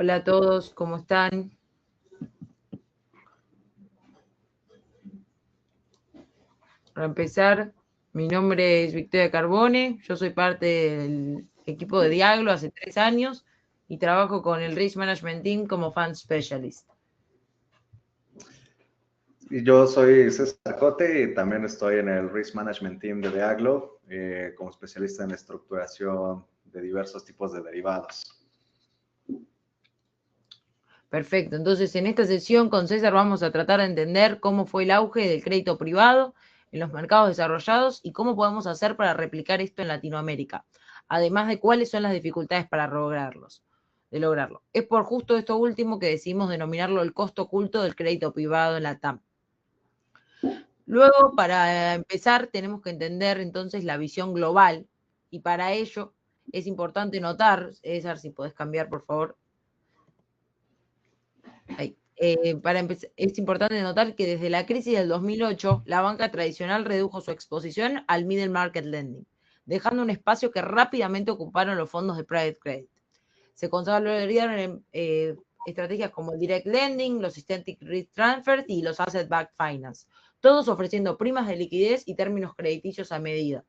Hola a todos, ¿cómo están? Para empezar, mi nombre es Victoria Carbone, yo soy parte del equipo de Diaglo hace 3 años y trabajo con el Risk Management Team como Fund Specialist. Y yo soy César Cote y también estoy en el Risk Management Team de Diaglo como especialista en estructuración de diversos tipos de derivados. Perfecto, entonces en esta sesión con César vamos a tratar de entender cómo fue el auge del crédito privado en los mercados desarrollados y cómo podemos hacer para replicar esto en Latinoamérica, además de cuáles son las dificultades para lograrlo. Es por justo esto último que decidimos denominarlo el costo oculto del crédito privado en la TAM. Luego, para empezar, tenemos que entender entonces la visión global y para ello es importante notar, César, si podés cambiar por favor. Ahí. Es importante notar que desde la crisis del 2008, la banca tradicional redujo su exposición al middle market lending, dejando un espacio que rápidamente ocuparon los fondos de private credit. Se consolidaron en estrategias como el direct lending, los systemic risk transfers y los asset-backed finance, todos ofreciendo primas de liquidez y términos crediticios a medida.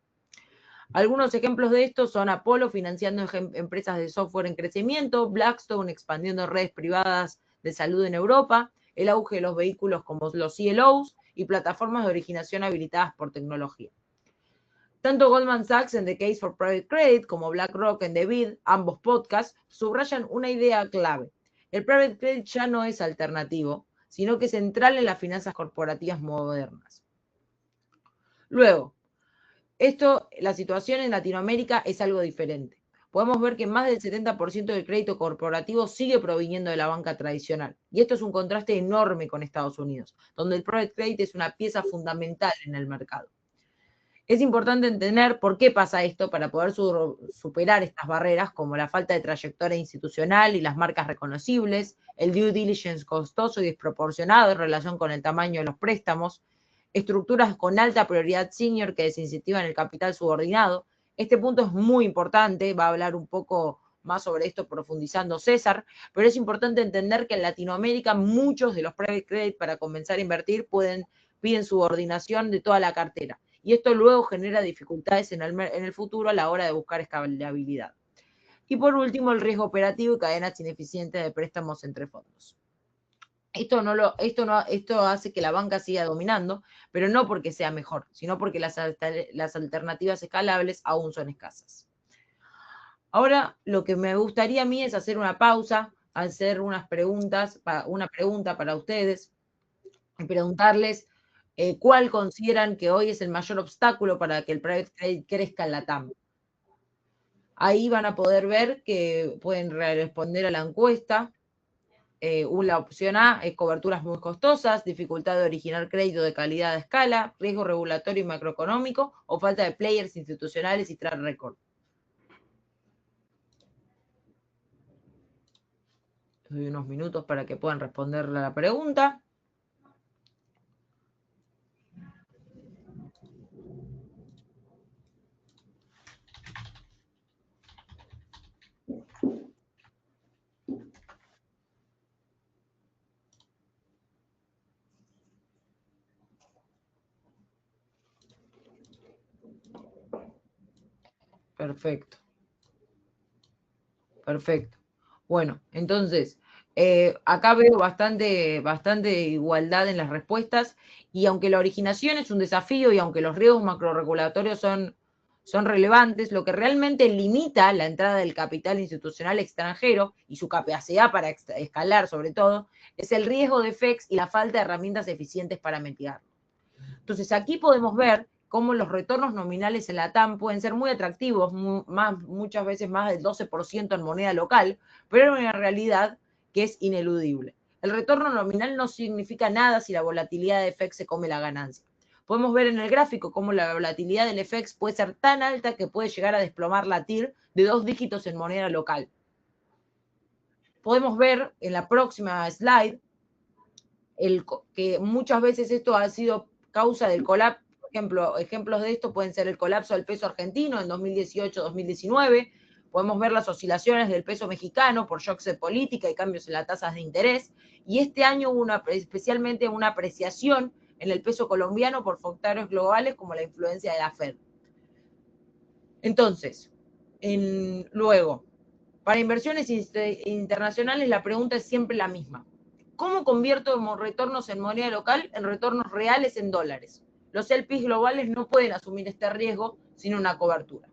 Algunos ejemplos de esto son Apollo financiando empresas de software en crecimiento, Blackstone expandiendo redes privadas de salud en Europa, el auge de los vehículos como los CLOs y plataformas de originación habilitadas por tecnología. Tanto Goldman Sachs en The Case for Private Credit como BlackRock en The Bid, ambos podcasts, subrayan una idea clave. El private credit ya no es alternativo, sino que es central en las finanzas corporativas modernas. Luego, la situación en Latinoamérica es algo diferente. Podemos ver que más del 70% del crédito corporativo sigue proviniendo de la banca tradicional. Y esto es un contraste enorme con Estados Unidos, donde el private credit es una pieza fundamental en el mercado. Es importante entender por qué pasa esto para poder superar estas barreras, como la falta de trayectoria institucional y las marcas reconocibles, el due diligence costoso y desproporcionado en relación con el tamaño de los préstamos, estructuras con alta prioridad senior que desincentivan el capital subordinado. Este punto es muy importante, va a hablar un poco más sobre esto profundizando César, pero es importante entender que en Latinoamérica muchos de los private credit para comenzar a invertir piden subordinación de toda la cartera. Y esto luego genera dificultades en el futuro a la hora de buscar escalabilidad. Y por último, el riesgo operativo y cadenas ineficientes de préstamos entre fondos. Esto hace que la banca siga dominando, pero no porque sea mejor, sino porque las alternativas escalables aún son escasas. Ahora, lo que me gustaría a mí es hacer una pausa, hacer una pregunta para ustedes, y preguntarles cuál consideran que hoy es el mayor obstáculo para que el private credit crezca en la TAM. Ahí van a poder ver que pueden responder a la encuesta. La opción A es coberturas muy costosas, dificultad de originar crédito de calidad a escala, riesgo regulatorio y macroeconómico o falta de players institucionales y track record. Doy unos minutos para que puedan responder a la pregunta. Perfecto. Perfecto. Bueno, entonces, acá veo bastante igualdad en las respuestas y aunque la originación es un desafío y aunque los riesgos macroregulatorios son relevantes, lo que realmente limita la entrada del capital institucional extranjero y su capacidad para escalar sobre todo, es el riesgo de FX y la falta de herramientas eficientes para mitigarlo. Entonces aquí podemos ver cómo los retornos nominales en la TAM pueden ser muy atractivos, muchas veces más del 12% en moneda local, pero en una realidad que es ineludible. El retorno nominal no significa nada si la volatilidad de FX se come la ganancia. Podemos ver en el gráfico cómo la volatilidad del FX puede ser tan alta que puede llegar a desplomar la TIR de 2 dígitos en moneda local. Podemos ver en la próxima slide que muchas veces esto ha sido causa del colapso. Ejemplos de esto pueden ser el colapso del peso argentino en 2018-2019, Podemos ver las oscilaciones del peso mexicano por shocks de política y cambios en las tasas de interés. Y este año hubo especialmente una apreciación en el peso colombiano por factores globales como la influencia de la Fed. Entonces, luego, para inversiones internacionales la pregunta es siempre la misma. ¿Cómo convierto retornos en moneda local en retornos reales en dólares? Los LPs globales no pueden asumir este riesgo sin una cobertura.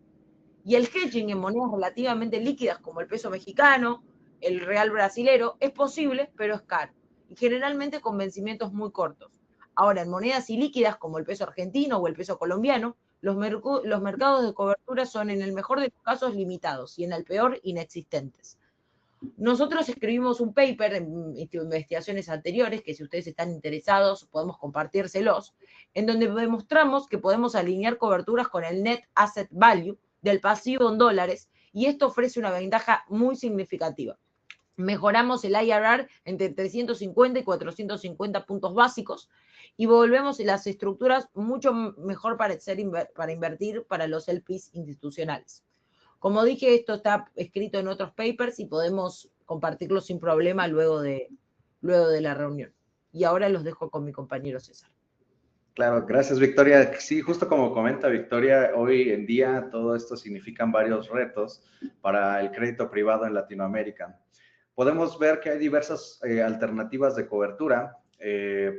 Y el hedging en monedas relativamente líquidas como el peso mexicano, el real brasilero, es posible, pero es caro. Y generalmente con vencimientos muy cortos. Ahora, en monedas ilíquidas como el peso argentino o el peso colombiano, los mercados de cobertura son en el mejor de los casos limitados y en el peor inexistentes. Nosotros escribimos un paper en investigaciones anteriores, que si ustedes están interesados podemos compartírselos, en donde demostramos que podemos alinear coberturas con el net asset value del pasivo en dólares, y esto ofrece una ventaja muy significativa. Mejoramos el IRR entre 350 y 450 puntos básicos y volvemos las estructuras mucho mejor para invertir para los LPs institucionales. Como dije, esto está escrito en otros papers y podemos compartirlo sin problema luego de la reunión. Y ahora los dejo con mi compañero César. Claro, gracias Victoria. Sí, justo como comenta Victoria, hoy en día todo esto significan varios retos para el crédito privado en Latinoamérica. Podemos ver que hay diversas alternativas de cobertura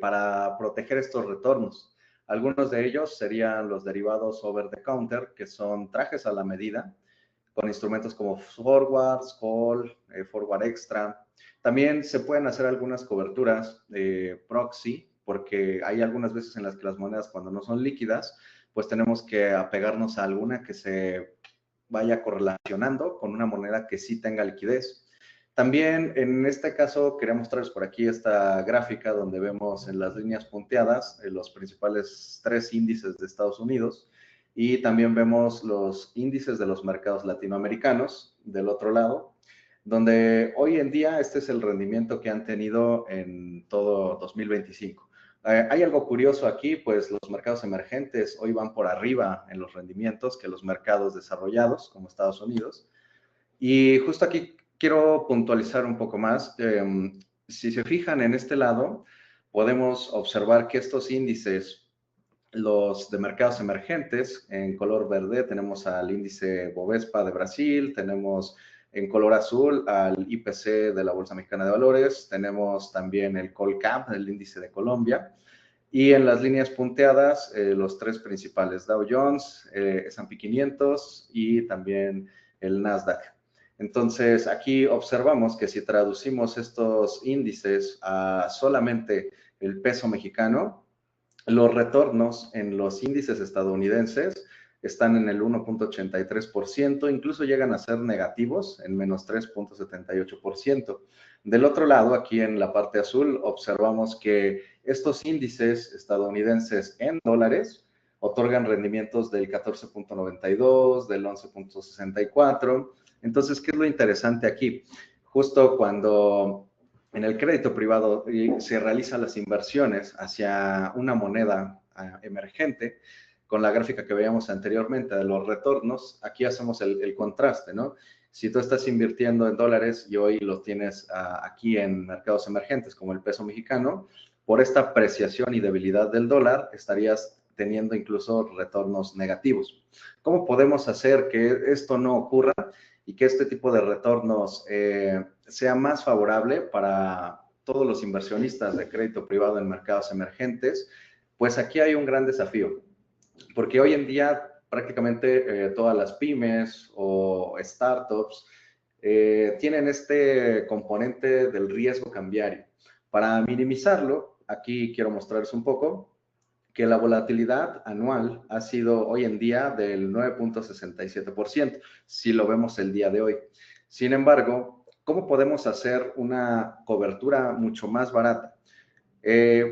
para proteger estos retornos. Algunos de ellos serían los derivados over the counter, que son trajes a la medida, con instrumentos como forwards, call, forward extra. También se pueden hacer algunas coberturas proxy, porque hay algunas veces en las que las monedas, cuando no son líquidas, pues tenemos que apegarnos a alguna que se vaya correlacionando con una moneda que sí tenga liquidez. También en este caso quería mostrarles por aquí esta gráfica donde vemos en las líneas punteadas los principales 3 índices de Estados Unidos, y también vemos los índices de los mercados latinoamericanos del otro lado, donde hoy en día este es el rendimiento que han tenido en todo 2025. Hay algo curioso aquí, pues los mercados emergentes hoy van por arriba en los rendimientos que los mercados desarrollados, como Estados Unidos. Y justo aquí quiero puntualizar un poco más. Si se fijan en este lado, podemos observar que estos índices, los de mercados emergentes, en color verde tenemos al índice Bovespa de Brasil, tenemos en color azul al IPC de la Bolsa Mexicana de Valores, tenemos también el Colcap, el índice de Colombia, y en las líneas punteadas, los 3 principales, Dow Jones, S&P 500 y también el Nasdaq. Entonces, aquí observamos que si traducimos estos índices a solamente el peso mexicano, los retornos en los índices estadounidenses están en el 1.83%, incluso llegan a ser negativos en menos 3.78%. Del otro lado, aquí en la parte azul, observamos que estos índices estadounidenses en dólares otorgan rendimientos del 14.92, del 11.64. Entonces, ¿qué es lo interesante aquí? Justo cuando en el crédito privado se realizan las inversiones hacia una moneda emergente, con la gráfica que veíamos anteriormente de los retornos, aquí hacemos el contraste, ¿no? Si tú estás invirtiendo en dólares y hoy los tienes aquí en mercados emergentes como el peso mexicano, por esta apreciación y debilidad del dólar, estarías teniendo incluso retornos negativos. ¿Cómo podemos hacer que esto no ocurra y que este tipo de retornos sea más favorable para todos los inversionistas de crédito privado en mercados emergentes? Pues aquí hay un gran desafío, porque hoy en día prácticamente todas las pymes o startups tienen este componente del riesgo cambiario. Para minimizarlo, aquí quiero mostrarles un poco que la volatilidad anual ha sido hoy en día del 9.67%, si lo vemos el día de hoy. Sin embargo, ¿cómo podemos hacer una cobertura mucho más barata?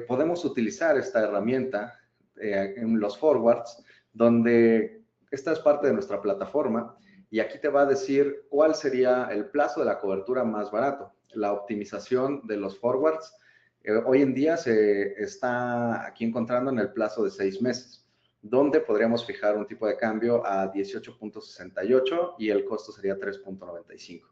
Podemos utilizar esta herramienta en los forwards, donde esta es parte de nuestra plataforma, y aquí te va a decir cuál sería el plazo de la cobertura más barato. La optimización de los forwards hoy en día se está aquí encontrando en el plazo de 6 meses. donde podríamos fijar un tipo de cambio a 18.68 y el costo sería 3.95.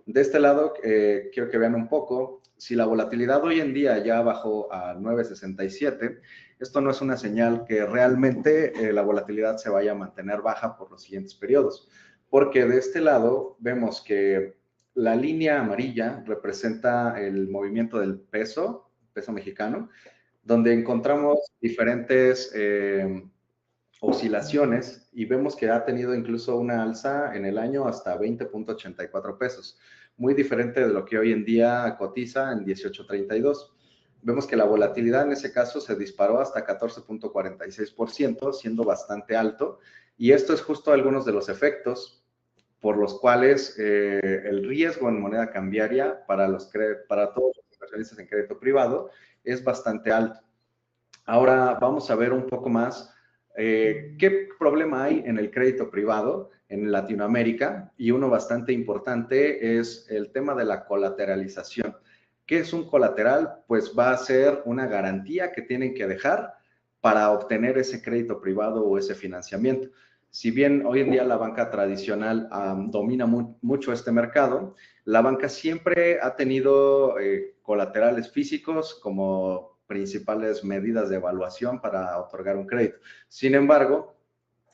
De este lado, quiero que vean un poco, si la volatilidad hoy en día ya bajó a 9.67, esto no es una señal que realmente la volatilidad se vaya a mantener baja por los siguientes periodos, porque de este lado vemos que la línea amarilla representa el movimiento del peso mexicano, donde encontramos diferentes oscilaciones y vemos que ha tenido incluso una alza en el año hasta 20.84 pesos, muy diferente de lo que hoy en día cotiza en 18.32. Vemos que la volatilidad en ese caso se disparó hasta 14.46%, siendo bastante alto, y esto es justo algunos de los efectos por los cuales el riesgo en moneda cambiaria para todos los inversionistas en crédito privado es bastante alto. Ahora vamos a ver un poco más qué problema hay en el crédito privado en Latinoamérica, y uno bastante importante es el tema de la colateralización. ¿Qué es un colateral? Pues va a ser una garantía que tienen que dejar para obtener ese crédito privado o ese financiamiento. Si bien hoy en día la banca tradicional domina mucho este mercado, la banca siempre ha tenido colaterales físicos como principales medidas de evaluación para otorgar un crédito. Sin embargo,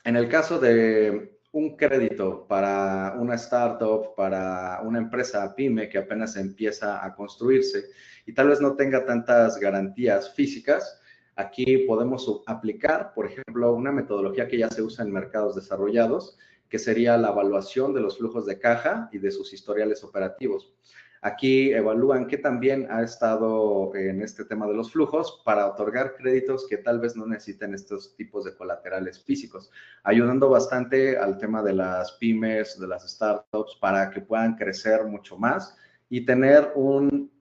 en el caso de un crédito para una startup, para una empresa pyme que apenas empieza a construirse y tal vez no tenga tantas garantías físicas, aquí podemos aplicar, por ejemplo, una metodología que ya se usa en mercados desarrollados, que sería la evaluación de los flujos de caja y de sus historiales operativos. Aquí evalúan qué también ha estado en este tema de los flujos para otorgar créditos que tal vez no necesiten estos tipos de colaterales físicos, ayudando bastante al tema de las pymes, de las startups, para que puedan crecer mucho más y tener un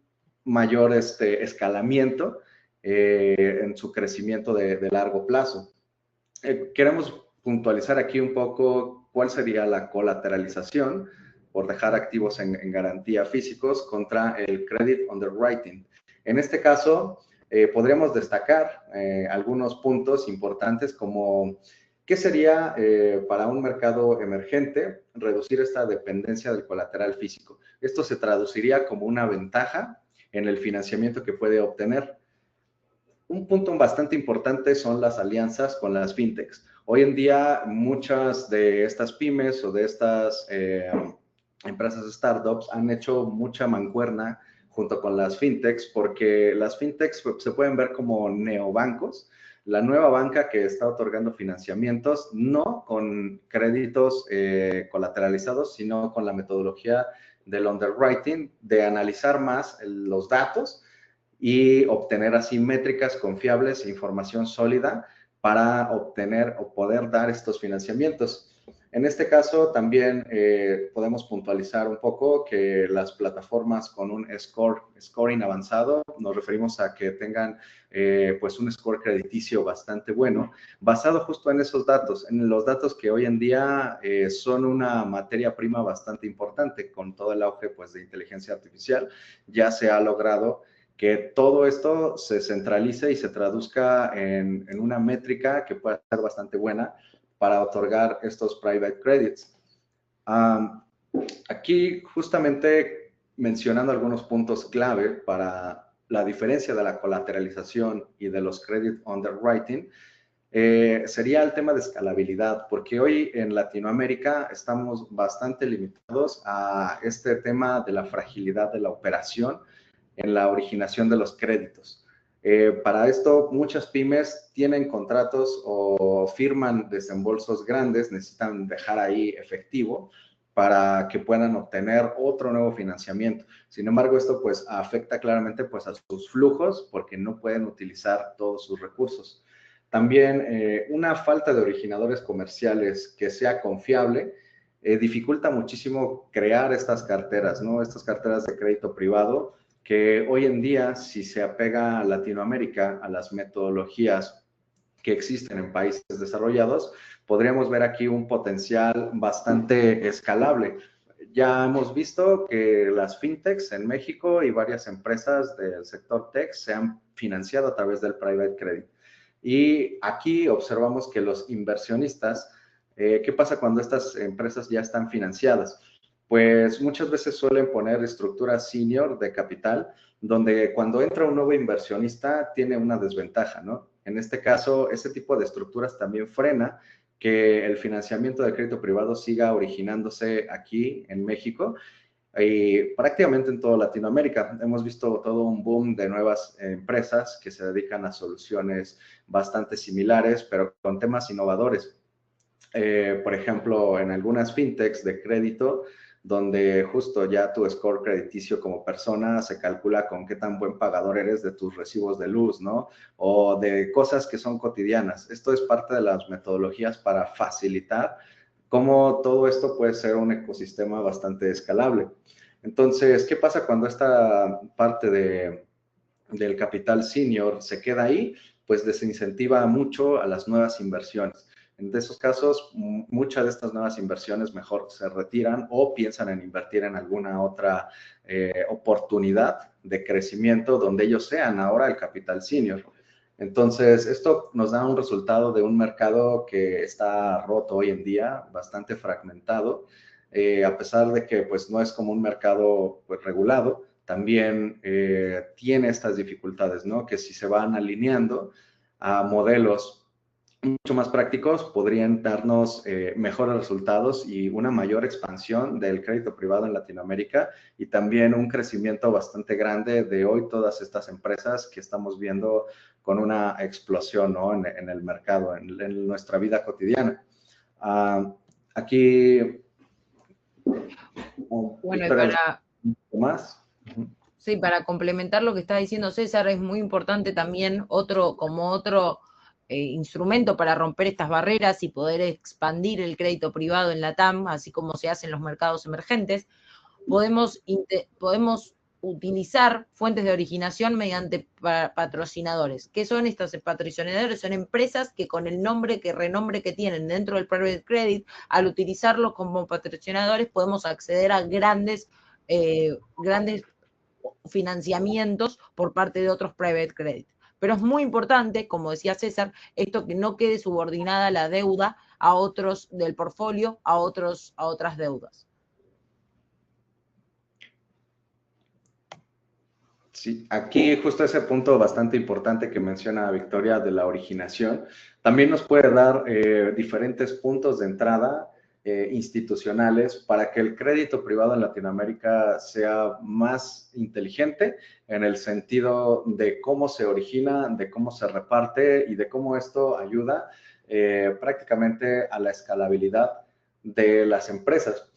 mayor escalamiento en su crecimiento de largo plazo. Queremos puntualizar aquí un poco cuál sería la colateralización por dejar activos en garantía físicos contra el credit underwriting. En este caso, podríamos destacar algunos puntos importantes como qué sería para un mercado emergente reducir esta dependencia del colateral físico. Esto se traduciría como una ventaja en el financiamiento que puede obtener. Un punto bastante importante son las alianzas con las fintechs. Hoy en día muchas de estas pymes o de estas empresas startups han hecho mucha mancuerna junto con las fintechs, porque las fintechs se pueden ver como neobancos, la nueva banca que está otorgando financiamientos, no con créditos colateralizados, sino con la metodología del underwriting, de analizar más los datos y obtener así métricas confiables e información sólida para obtener o poder dar estos financiamientos. En este caso también podemos puntualizar un poco que las plataformas con un scoring avanzado, nos referimos a que tengan pues un score crediticio bastante bueno, basado justo en esos datos, en los datos que hoy en día son una materia prima bastante importante. Con todo el auge pues de inteligencia artificial, ya se ha logrado que todo esto se centralice y se traduzca en una métrica que pueda ser bastante buena para otorgar estos private credits. Aquí justamente mencionando algunos puntos clave para la diferencia de la colateralización y de los credit underwriting, sería el tema de escalabilidad, porque hoy en Latinoamérica estamos bastante limitados a este tema de la fragilidad de la operación en la originación de los créditos. Para esto, muchas pymes tienen contratos o firman desembolsos grandes, necesitan dejar ahí efectivo para que puedan obtener otro nuevo financiamiento. Sin embargo, esto pues afecta claramente pues a sus flujos porque no pueden utilizar todos sus recursos. También una falta de originadores comerciales que sea confiable dificulta muchísimo crear estas carteras, ¿no? Estas carteras de crédito privado que hoy en día, si se apega a Latinoamérica, a las metodologías que existen en países desarrollados, podríamos ver aquí un potencial bastante escalable. Ya hemos visto que las fintechs en México y varias empresas del sector tech se han financiado a través del private credit. Y aquí observamos que los inversionistas, ¿qué pasa cuando estas empresas ya están financiadas? Pues muchas veces suelen poner estructuras senior de capital, donde cuando entra un nuevo inversionista tiene una desventaja, ¿no? En este caso, ese tipo de estructuras también frena que el financiamiento de crédito privado siga originándose aquí en México y prácticamente en toda Latinoamérica. Hemos visto todo un boom de nuevas empresas que se dedican a soluciones bastante similares, pero con temas innovadores. Por ejemplo, en algunas fintechs de crédito, donde justo ya tu score crediticio como persona se calcula con qué tan buen pagador eres de tus recibos de luz, ¿no? O de cosas que son cotidianas. Esto es parte de las metodologías para facilitar cómo todo esto puede ser un ecosistema bastante escalable. Entonces, ¿qué pasa cuando esta parte del capital senior se queda ahí? Pues desincentiva mucho a las nuevas inversiones. En esos casos, muchas de estas nuevas inversiones mejor se retiran o piensan en invertir en alguna otra oportunidad de crecimiento donde ellos sean ahora el capital senior. Entonces, esto nos da un resultado de un mercado que está roto hoy en día, bastante fragmentado, a pesar de que pues, no es como un mercado pues, regulado, también tiene estas dificultades, ¿no? Que si se van alineando a modelos mucho más prácticos, podrían darnos mejores resultados y una mayor expansión del crédito privado en Latinoamérica y también un crecimiento bastante grande de hoy todas estas empresas que estamos viendo con una explosión, ¿no? en el mercado, en nuestra vida cotidiana. Aquí, Bueno, y para, más. sí, para complementar lo que está diciendo César, es muy importante también como otro instrumento para romper estas barreras y poder expandir el crédito privado en la TAM, así como se hace en los mercados emergentes. Podemos utilizar fuentes de originación mediante patrocinadores. ¿Qué son estos patrocinadores? Son empresas que con el renombre que tienen dentro del private credit, al utilizarlos como patrocinadores podemos acceder a grandes financiamientos por parte de otros private credit. Pero es muy importante, como decía César, esto que no quede subordinada la deuda a otros del portfolio, a otras deudas. Sí, aquí justo ese punto bastante importante que menciona Victoria de la originación, también nos puede dar diferentes puntos de entrada institucionales para que el crédito privado en Latinoamérica sea más inteligente en el sentido de cómo se origina, de cómo se reparte y de cómo esto ayuda prácticamente a la escalabilidad de las empresas.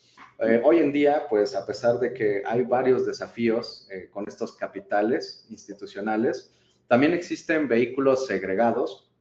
Hoy en día, pues a pesar de que hay varios desafíos con estos capitales institucionales, también existen vehículos segregados,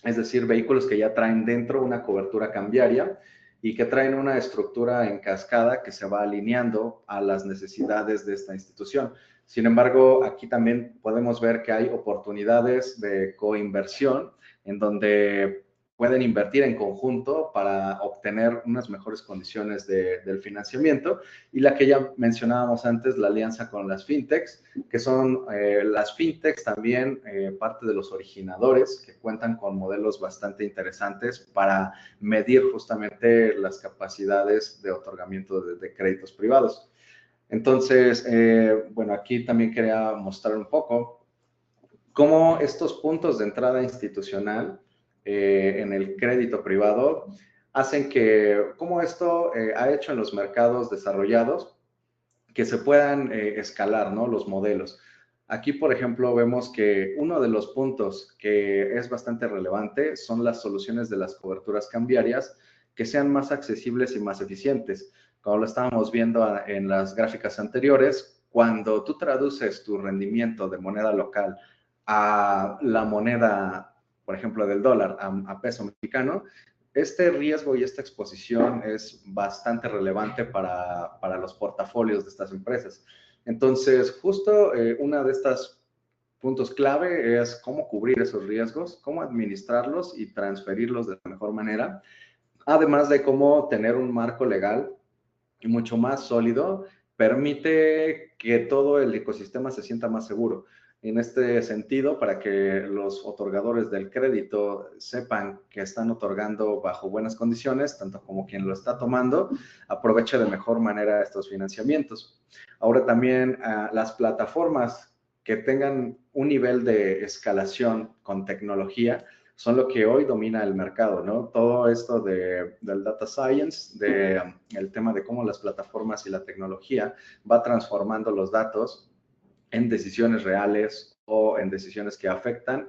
es decir, vehículos que ya traen dentro una cobertura cambiaria y que traen una estructura en cascada que se va alineando a las necesidades de esta institución. Sin embargo, aquí también podemos ver que hay oportunidades de coinversión en donde pueden invertir en conjunto para obtener unas mejores condiciones del financiamiento. Y la que ya mencionábamos antes, la alianza con las fintechs, que son las fintechs también parte de los originadores que cuentan con modelos bastante interesantes para medir justamente las capacidades de otorgamiento de créditos privados. Entonces, bueno, aquí también quería mostrar un poco cómo estos puntos de entrada institucional en el crédito privado hacen que, como esto ha hecho en los mercados desarrollados, que se puedan escalar, ¿no? Los modelos. Aquí, por ejemplo, vemos que uno de los puntos que es bastante relevante son las soluciones de las coberturas cambiarias que sean más accesibles y más eficientes. Como lo estábamos viendo en las gráficas anteriores, cuando tú traduces tu rendimiento de moneda local a la moneda, por ejemplo, del dólar, a peso mexicano, este riesgo y esta exposición es bastante relevante para los portafolios de estas empresas. Entonces, justo una de estas puntos clave es cómo cubrir esos riesgos, cómo administrarlos y transferirlos de la mejor manera, además de cómo tener un marco legal mucho más sólido, permite que todo el ecosistema se sienta más seguro. en este sentido para que los otorgadores del crédito sepan que están otorgando bajo buenas condiciones, tanto como quien lo está tomando, aproveche de mejor manera estos financiamientos. Ahora también las plataformas que tengan un nivel de escalación con tecnología son lo que hoy domina el mercado, ¿no? Todo esto del data science, el tema de cómo las plataformas y la tecnología va transformando los datos en decisiones reales o en decisiones que afectan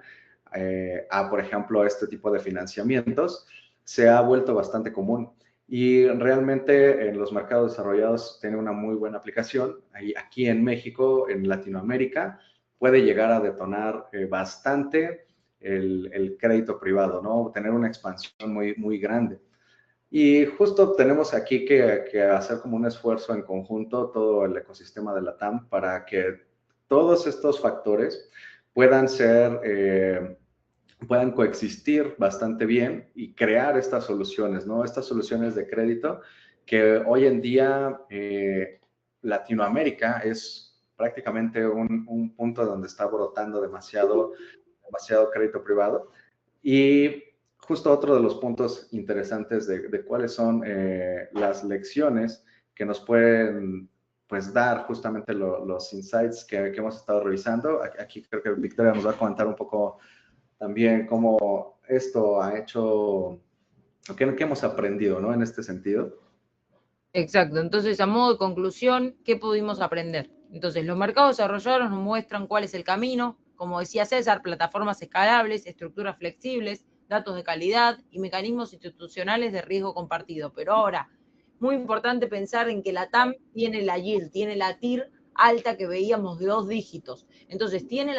por ejemplo, este tipo de financiamientos, se ha vuelto bastante común. Y realmente en los mercados desarrollados tiene una muy buena aplicación. Aquí en México, en Latinoamérica, puede llegar a detonar bastante el crédito privado, ¿no? Tener una expansión muy, muy grande. Y justo tenemos aquí que hacer como un esfuerzo en conjunto, todo el ecosistema de la TAM, para que todos estos factores puedan puedan coexistir bastante bien y crear estas soluciones, ¿no? Estas soluciones de crédito que hoy en día Latinoamérica es prácticamente un punto donde está brotando demasiado crédito privado. Y justo otro de los puntos interesantes de cuáles son las lecciones que nos pueden pues dar justamente los insights que hemos estado revisando. Aquí creo que Victoria nos va a comentar un poco también cómo esto ha hecho, qué hemos aprendido, ¿no? En este sentido. Exacto, entonces a modo de conclusión, ¿qué pudimos aprender? Entonces, los mercados desarrollados nos muestran cuál es el camino, como decía César, plataformas escalables, estructuras flexibles, datos de calidad y mecanismos institucionales de riesgo compartido. Pero ahora, muy importante pensar en que la TAM tiene la yield, tiene la TIR alta que veíamos de 2 dígitos. Entonces, tiene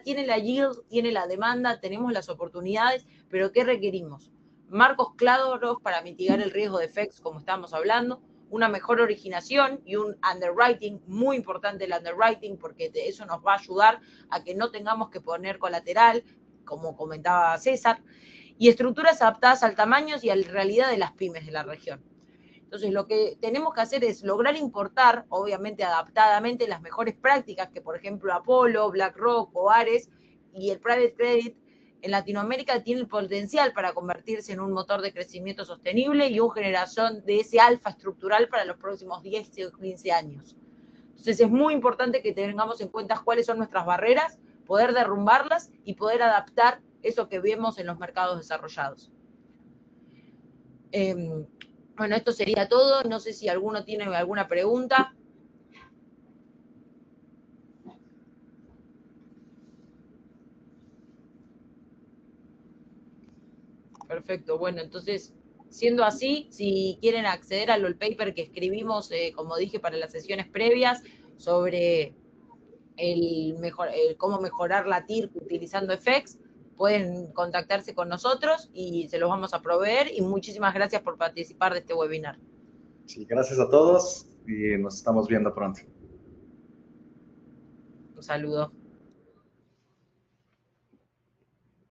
tiene la yield, tiene la demanda, tenemos las oportunidades, pero ¿qué requerimos? Marcos claros para mitigar el riesgo de FX, como estábamos hablando, una mejor originación y un underwriting, muy importante el underwriting, porque eso nos va a ayudar a que no tengamos que poner colateral, como comentaba César, y estructuras adaptadas al tamaño y a la realidad de las pymes de la región. Entonces, lo que tenemos que hacer es lograr importar, obviamente adaptadamente, las mejores prácticas que, por ejemplo, Apollo, BlackRock o Ares y el Private Credit en Latinoamérica tiene el potencial para convertirse en un motor de crecimiento sostenible y una generación de ese alfa estructural para los próximos 10 o 15 años. Entonces, es muy importante que tengamos en cuenta cuáles son nuestras barreras, poder derrumbarlas y poder adaptar eso que vemos en los mercados desarrollados. Bueno, esto sería todo. No sé si alguno tiene alguna pregunta. Perfecto. Bueno, entonces, siendo así, si quieren acceder al wallpaper que escribimos, como dije, para las sesiones previas, sobre cómo mejorar la TIR utilizando FX, pueden contactarse con nosotros y se los vamos a proveer. Y muchísimas gracias por participar de este webinar. Sí, gracias a todos y nos estamos viendo pronto. Un saludo.